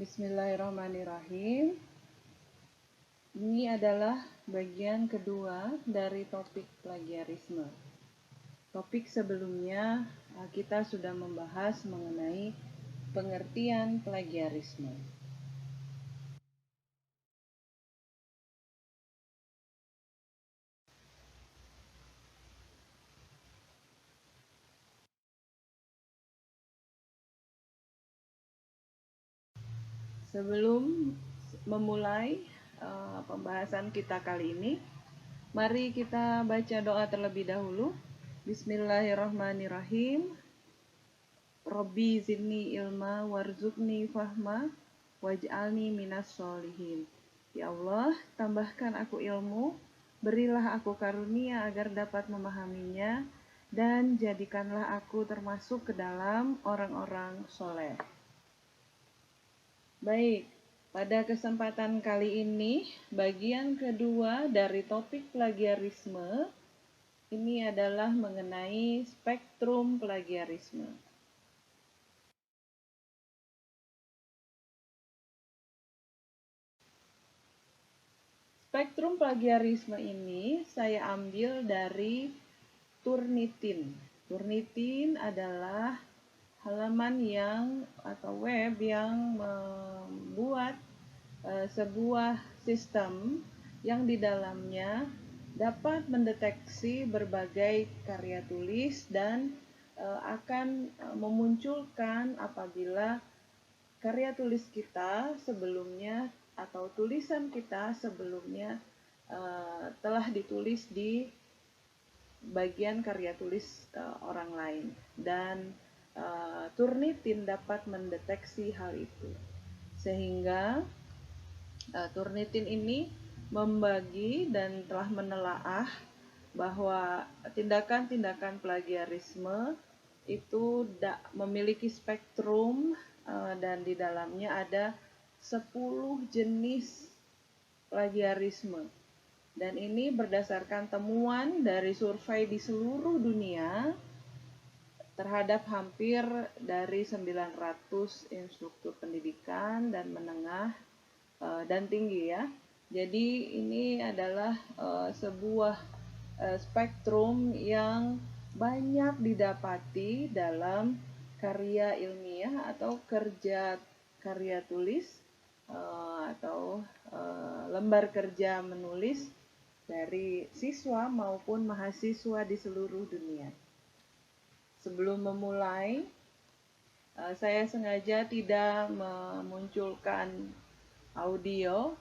Bismillahirrahmanirrahim. Ini adalah bagian kedua dari topik plagiarisme. Topik sebelumnya kita sudah membahas mengenai pengertian plagiarisme. Sebelum memulai pembahasan kita kali ini, mari kita baca doa terlebih dahulu. Bismillahirrahmanirrahim. Robbi zidni ilma warzuqni fahma waj'alni minas sholihin. Ya Allah, tambahkan aku ilmu, berilah aku karunia agar dapat memahaminya, dan jadikanlah aku termasuk ke dalam orang-orang soleh. Baik, pada kesempatan kali ini, bagian kedua dari topik plagiarisme, ini adalah mengenai spektrum plagiarisme. Spektrum plagiarisme ini saya ambil dari Turnitin. Turnitin adalah halaman atau web yang membuat sebuah sistem yang di dalamnya dapat mendeteksi berbagai karya tulis dan akan memunculkan apabila karya tulis kita sebelumnya atau tulisan kita sebelumnya telah ditulis di bagian karya tulis orang lain, dan Turnitin dapat mendeteksi hal itu, sehingga Turnitin ini membagi dan telah menelaah bahwa tindakan-tindakan plagiarisme itu memiliki spektrum dan di dalamnya ada 10 jenis plagiarisme. Dan ini berdasarkan temuan dari survei di seluruh dunia terhadap hampir dari 900 instruktur pendidikan dan menengah dan tinggi ya. Jadi ini adalah sebuah spektrum yang banyak didapati dalam karya ilmiah atau karya tulis atau lembar kerja menulis dari siswa maupun mahasiswa di seluruh dunia. Sebelum memulai, saya sengaja tidak memunculkan audio,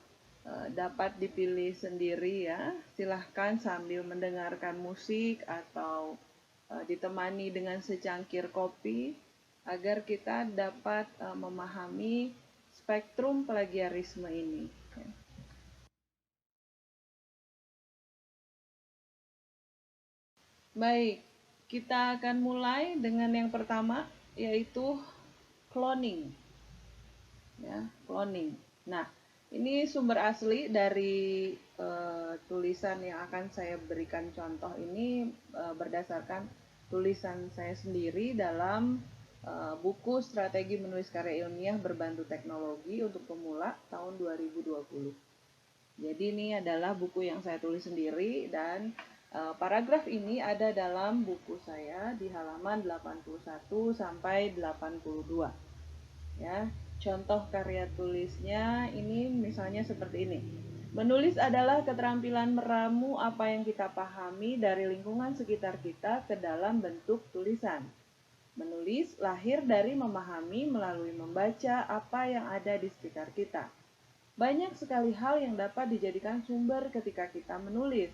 dapat dipilih sendiri ya. Silahkan sambil mendengarkan musik atau ditemani dengan secangkir kopi agar kita dapat memahami spektrum plagiarisme ini. Baik, kita akan mulai dengan yang pertama, yaitu cloning. Ya, cloning. Nah, ini sumber asli dari tulisan yang akan saya berikan contoh ini berdasarkan tulisan saya sendiri dalam buku Strategi Menulis Karya Ilmiah Berbantu Teknologi untuk Pemula tahun 2020. Jadi ini adalah buku yang saya tulis sendiri dan paragraf ini ada dalam buku saya di halaman 81 sampai 82. Ya, contoh karya tulisnya ini misalnya seperti ini. Menulis adalah keterampilan meramu apa yang kita pahami dari lingkungan sekitar kita ke dalam bentuk tulisan. Menulis lahir dari memahami melalui membaca apa yang ada di sekitar kita. Banyak sekali hal yang dapat dijadikan sumber ketika kita menulis.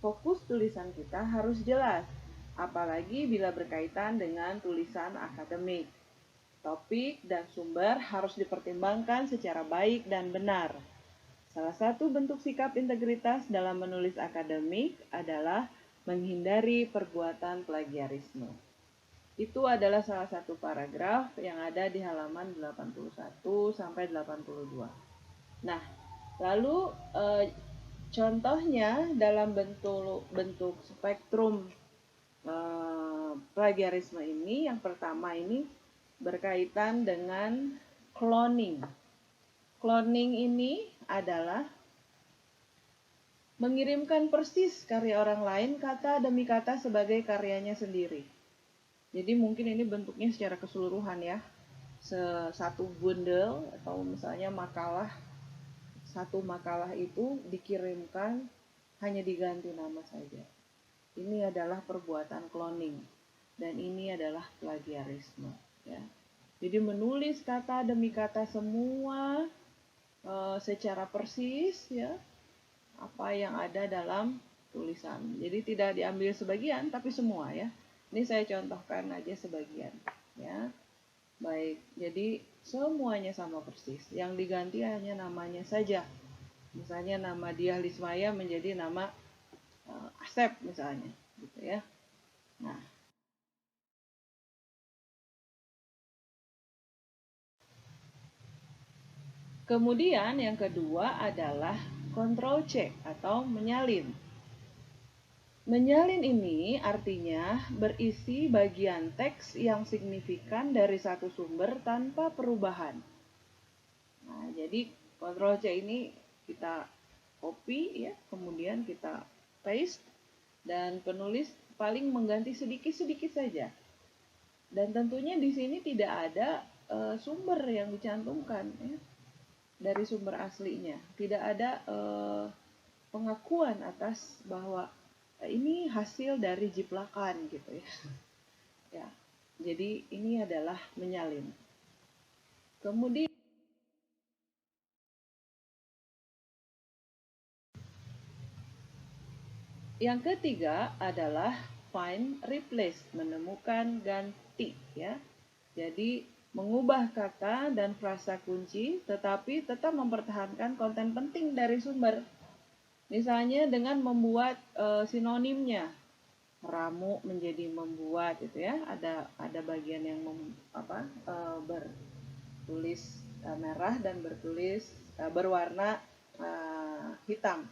Fokus tulisan kita harus jelas, apalagi bila berkaitan dengan tulisan akademik. Topik dan sumber harus dipertimbangkan secara baik dan benar. Salah satu bentuk sikap integritas dalam menulis akademik adalah menghindari perbuatan plagiarisme. Itu adalah salah satu paragraf yang ada di halaman 81 sampai 82. Nah, lalu contohnya dalam bentuk spektrum plagiarisme ini, yang pertama ini berkaitan dengan cloning. Cloning ini adalah mengirimkan persis karya orang lain kata demi kata sebagai karyanya sendiri. Jadi mungkin ini bentuknya secara keseluruhan ya. Satu bundle atau misalnya makalah, satu makalah itu dikirimkan hanya diganti nama saja. Ini adalah perbuatan cloning dan ini adalah plagiarisme ya. Jadi menulis kata demi kata semua secara persis ya apa yang ada dalam tulisan. Jadi tidak diambil sebagian tapi semua ya. Ini saya contohkan aja sebagian ya. Baik, jadi semuanya sama persis. Yang diganti hanya namanya saja. Misalnya nama Diah Lismaya menjadi nama Asep misalnya, gitu ya. Nah, kemudian yang kedua adalah Ctrl C atau menyalin. Menyalin ini artinya berisi bagian teks yang signifikan dari satu sumber tanpa perubahan. Nah, jadi Ctrl C ini kita copy ya, kemudian kita paste dan penulis paling mengganti sedikit-sedikit saja. Dan tentunya di sini tidak ada sumber yang dicantumkan ya, dari sumber aslinya. Tidak ada pengakuan atas bahwa ini hasil dari jiplakan gitu ya. Ya. Jadi ini adalah menyalin. Kemudian yang ketiga adalah find replace, menemukan ganti ya. Jadi mengubah kata dan frasa kunci tetapi tetap mempertahankan konten penting dari sumber. Misalnya dengan membuat sinonimnya. Ramu menjadi membuat itu ya. Ada bagian yang bertulis merah dan berwarna hitam.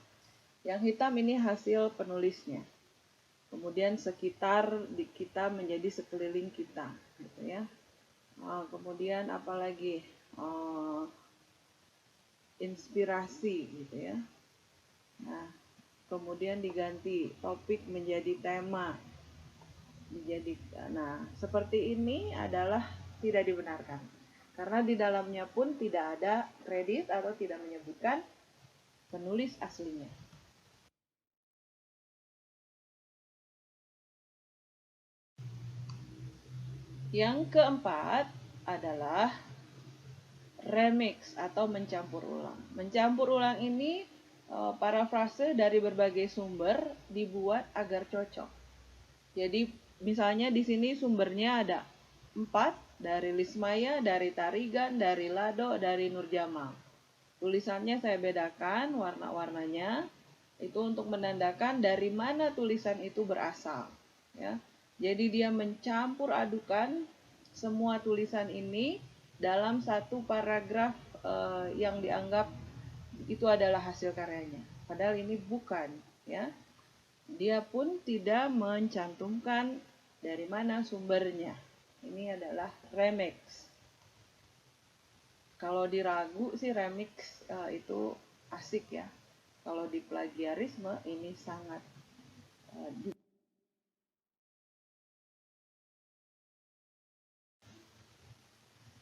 Yang hitam ini hasil penulisnya. Kemudian sekitar kita menjadi sekeliling kita gitu ya. Kemudian apalagi inspirasi gitu ya. Nah, kemudian diganti topik menjadi tema. Nah, seperti ini adalah tidak dibenarkan. Karena di dalamnya pun tidak ada kredit atau tidak menyebutkan penulis aslinya. Yang keempat adalah remix atau mencampur ulang. Mencampur ulang ini parafrase dari berbagai sumber dibuat agar cocok. Jadi misalnya di sini sumbernya ada 4 dari Lismaya, dari Tarigan, dari Lado, dari Nurjamal. Tulisannya saya bedakan warna-warnanya itu untuk menandakan dari mana tulisan itu berasal. Ya. Jadi dia mencampur adukan semua tulisan ini dalam satu paragraf yang dianggap itu adalah hasil karyanya. Padahal ini bukan, ya. Dia pun tidak mencantumkan dari mana sumbernya. Ini adalah remix. Kalau diragu sih remix itu asik ya. Kalau di plagiarisme ini sangat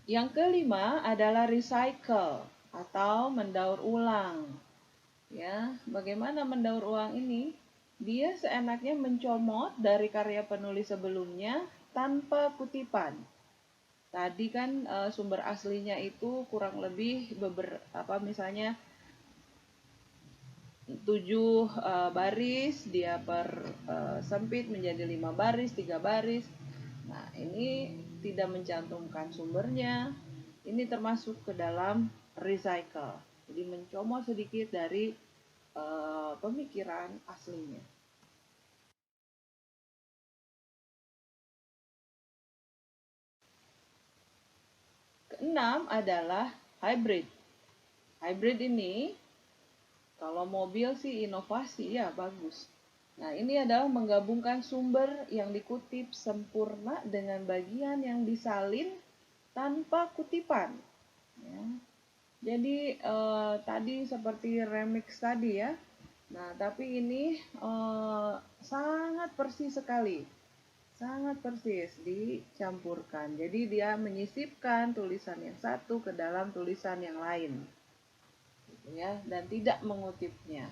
Yang kelima adalah recycle atau mendaur ulang. Ya, bagaimana mendaur ulang ini? Dia seenaknya mencomot dari karya penulis sebelumnya tanpa kutipan. Tadi kan sumber aslinya itu kurang lebih misalnya 7 baris, dia sempit menjadi 5 baris, 3 baris. Nah, ini tidak mencantumkan sumbernya. Ini termasuk ke dalam recycle. Jadi mencomot sedikit dari pemikiran aslinya. Keenam adalah hybrid. Hybrid ini kalau mobil sih inovasi ya bagus. Nah, ini adalah menggabungkan sumber yang dikutip sempurna dengan bagian yang disalin tanpa kutipan. Ya. Jadi tadi seperti remix tadi ya. Nah, tapi ini sangat persis sekali. Sangat persis dicampurkan. Jadi dia menyisipkan tulisan yang satu ke dalam tulisan yang lain. Gitu ya, dan tidak mengutipnya.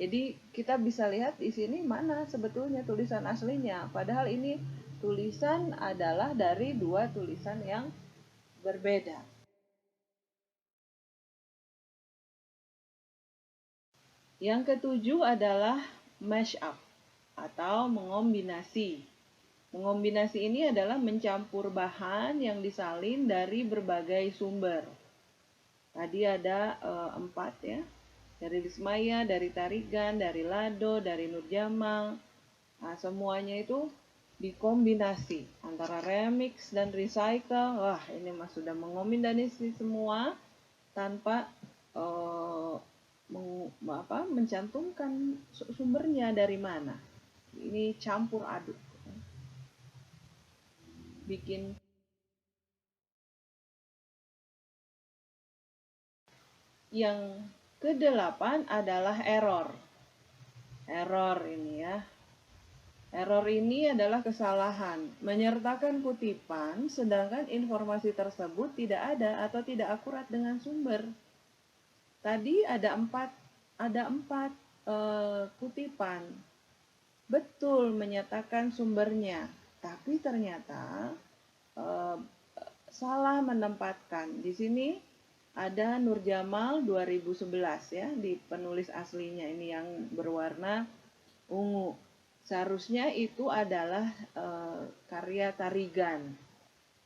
Jadi kita bisa lihat di sini mana sebetulnya tulisan aslinya. Padahal ini tulisan adalah dari dua tulisan yang berbeda. Yang ketujuh adalah mash up atau mengombinasi. Mengombinasi ini adalah mencampur bahan yang disalin dari berbagai sumber. Tadi ada 4 ya. Dari Lismaya, dari Tarigan, dari Lado, dari Nurjamal. Nah, semuanya itu dikombinasi antara remix dan recycle. Wah, ini mas sudah mengombinasi semua tanpa uh, mencantumkan sumbernya dari mana. Ini campur aduk, bikin. Yang kedelapan adalah error. Error ini ya. Error ini adalah kesalahan menyertakan kutipan sedangkan informasi tersebut tidak ada atau tidak akurat dengan sumber. Tadi ada empat kutipan. Betul menyatakan sumbernya, tapi ternyata eh, salah menempatkan. Di sini ada Nurjamal 2011 ya, di penulis aslinya ini yang berwarna ungu. Seharusnya itu adalah karya Tarigan.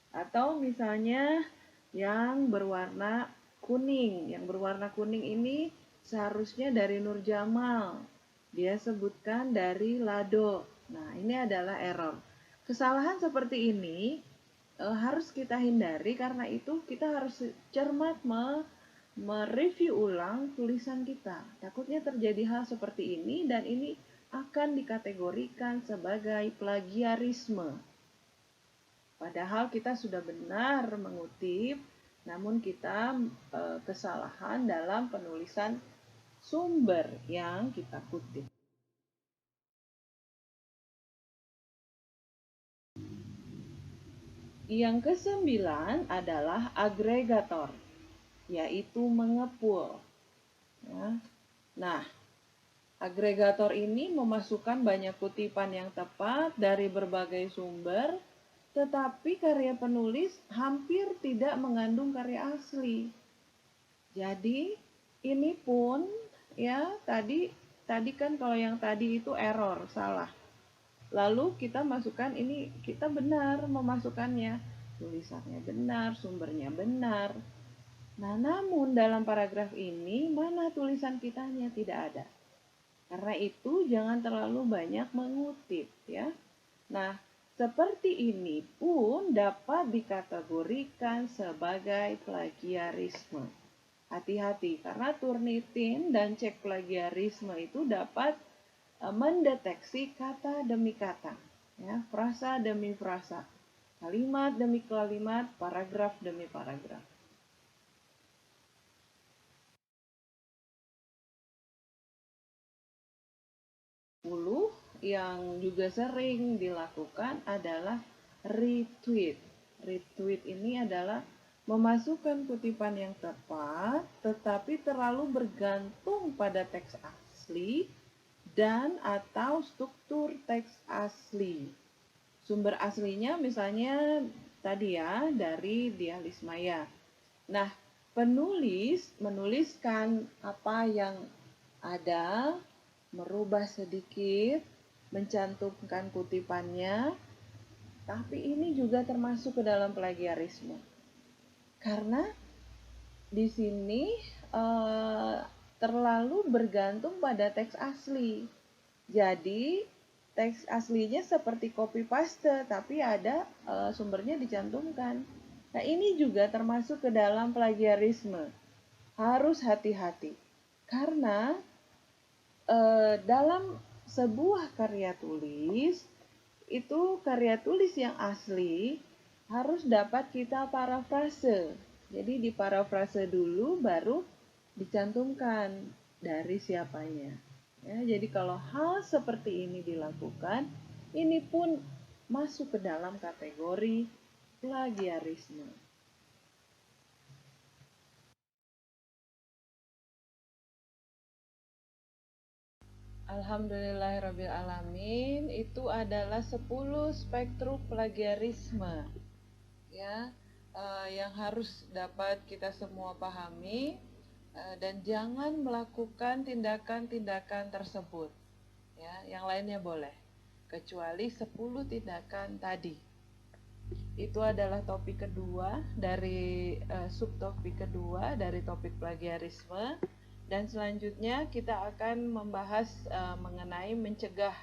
Atau misalnya yang berwarna kuning. Yang berwarna kuning ini seharusnya dari Nurjamal. Dia sebutkan dari Lado. Nah, ini adalah error. Kesalahan seperti ini harus kita hindari, karena itu kita harus cermat mereview ulang tulisan kita. Takutnya terjadi hal seperti ini dan ini akan dikategorikan sebagai plagiarisme. Padahal kita sudah benar mengutip, namun kita kesalahan dalam penulisan sumber yang kita kutip. Yang kesembilan adalah agregator, yaitu mengepul. Ya. Nah, agregator ini memasukkan banyak kutipan yang tepat dari berbagai sumber, tetapi karya penulis hampir tidak mengandung karya asli. Jadi, ini pun ya tadi kan kalau yang tadi itu error, salah. Lalu kita masukkan ini, kita benar memasukkannya. Tulisannya benar, sumbernya benar. Nah, namun dalam paragraf ini mana tulisan kitanya tidak ada. Karena itu jangan terlalu banyak mengutip ya. Nah, seperti ini pun dapat dikategorikan sebagai plagiarisme. Hati-hati karena Turnitin dan cek plagiarisme itu dapat mendeteksi kata demi kata, ya, frasa demi frasa, kalimat demi kalimat, paragraf demi paragraf. Yang juga sering dilakukan adalah retweet. Retweet ini adalah memasukkan kutipan yang tepat tetapi terlalu bergantung pada teks asli dan atau struktur teks asli. Sumber aslinya misalnya tadi ya dari Diah Lismaya. Nah, penulis menuliskan apa yang ada, merubah sedikit, mencantumkan kutipannya, tapi ini juga termasuk ke dalam plagiarisme. Karena di sini terlalu bergantung pada teks asli. Jadi teks aslinya seperti copy paste, tapi ada sumbernya dicantumkan. Nah, ini juga termasuk ke dalam plagiarisme. Harus hati-hati. Karena dalam sebuah karya tulis, itu karya tulis yang asli harus dapat kita parafrase. Jadi diparafrase dulu baru dicantumkan dari siapanya. Ya, jadi kalau hal seperti ini dilakukan, ini pun masuk ke dalam kategori plagiarisme. Alhamdulillahirrabbilalamin, itu adalah 10 spektrum plagiarisme ya, yang harus dapat kita semua pahami, dan jangan melakukan tindakan-tindakan tersebut ya, yang lainnya boleh kecuali 10 tindakan tadi. Itu adalah topik kedua dari subtopik kedua dari topik plagiarisme, dan selanjutnya kita akan membahas mengenai mencegah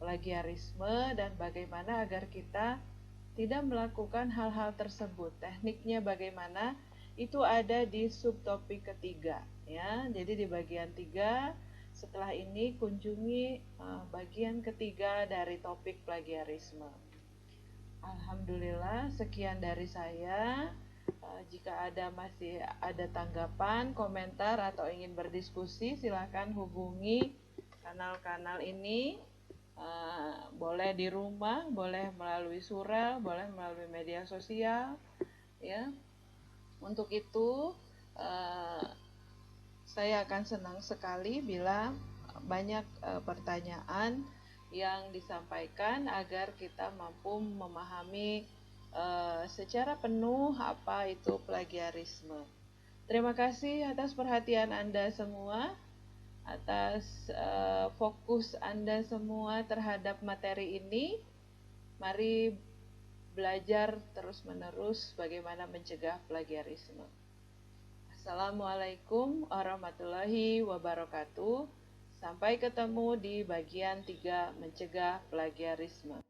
plagiarisme dan bagaimana agar kita tidak melakukan hal-hal tersebut. Tekniknya bagaimana? Itu ada di subtopik ketiga ya. Jadi di bagian 3 setelah ini kunjungi bagian ketiga dari topik plagiarisme. Alhamdulillah, sekian dari saya. Jika masih ada tanggapan, komentar, atau ingin berdiskusi, silakan hubungi kanal-kanal ini. Boleh di rumah, boleh melalui surel, boleh melalui media sosial. Ya, untuk itu saya akan senang sekali bila banyak pertanyaan yang disampaikan agar kita mampu memahami secara penuh apa itu plagiarisme. Terima kasih atas perhatian Anda semua, atas fokus Anda semua terhadap materi ini. Mari belajar terus-menerus bagaimana mencegah plagiarisme. Assalamualaikum warahmatullahi wabarakatuh. Sampai ketemu di bagian 3 mencegah plagiarisme.